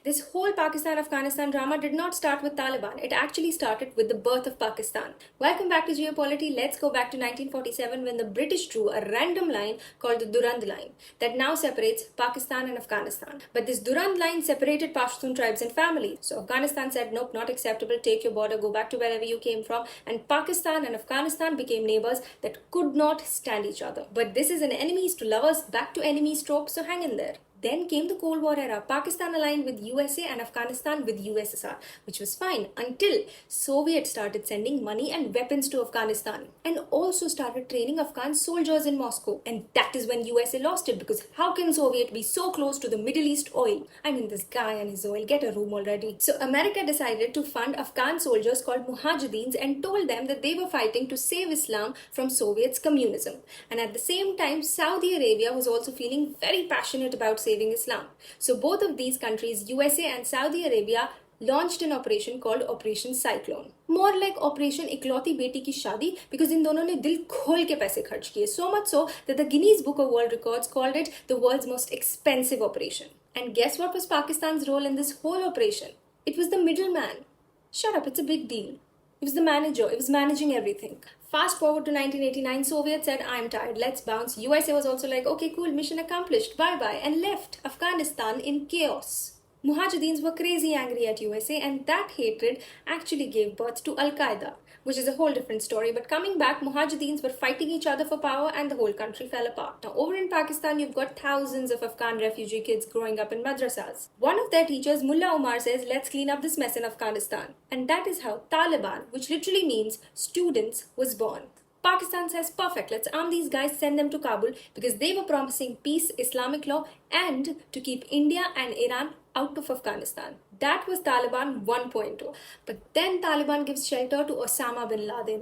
This whole Pakistan-Afghanistan drama did not start with Taliban. It actually started with the birth of Pakistan. Welcome back to Geopolity. Let's go back to 1947 when the British drew a random line called the Durand Line that now separates Pakistan and Afghanistan. But this Durand Line separated Pashtun tribes and families. So Afghanistan said, nope, not acceptable. Take your border, go back to wherever you came from. And Pakistan and Afghanistan became neighbors that could not stand each other. But this is an enemies to lovers, back to enemies trope, so hang in there. Then came the Cold War era. Pakistan aligned with USA and Afghanistan with USSR, which was fine until Soviets started sending money and weapons to Afghanistan and also started training Afghan soldiers in Moscow. And that is when USA lost it, because how can Soviet be so close to the Middle East oil? I mean, this guy and his oil, get a room already. So America decided to fund Afghan soldiers called Mujahideens and told them that they were fighting to save Islam from Soviets' communism. And at the same time, Saudi Arabia was also feeling very passionate about saving Islam. So both of these countries, USA and Saudi Arabia, launched an operation called Operation Cyclone. More like Operation Iklauti Beti Ki Shadi, because in दोनों ने दिल खोल के पैसे खर्च किए. So much so that the Guinness Book of World Records called it the world's most expensive operation. And guess what was Pakistan's role in this whole operation? It was the middleman. Shut up, it's a big deal. It was the manager. It was managing everything. Fast forward to 1989, Soviets said, I'm tired, let's bounce. USA was also like, okay, cool, mission accomplished, bye-bye, and left Afghanistan in chaos. Mujahideens were crazy angry at USA, and that hatred actually gave birth to Al-Qaeda, which is a whole different story. But coming back, Mujahideens were fighting each other for power and the whole country fell apart. Now, over in Pakistan, you've got thousands of Afghan refugee kids growing up in madrasas. One of their teachers, Mullah Omar, says, let's clean up this mess in Afghanistan. And that is how Taliban, which literally means students, was born. Pakistan says, perfect, let's arm these guys, send them to Kabul, because they were promising peace, Islamic law, and to keep India and Iran out of Afghanistan. That was Taliban 1.0. But then Taliban gives shelter to Osama bin Laden.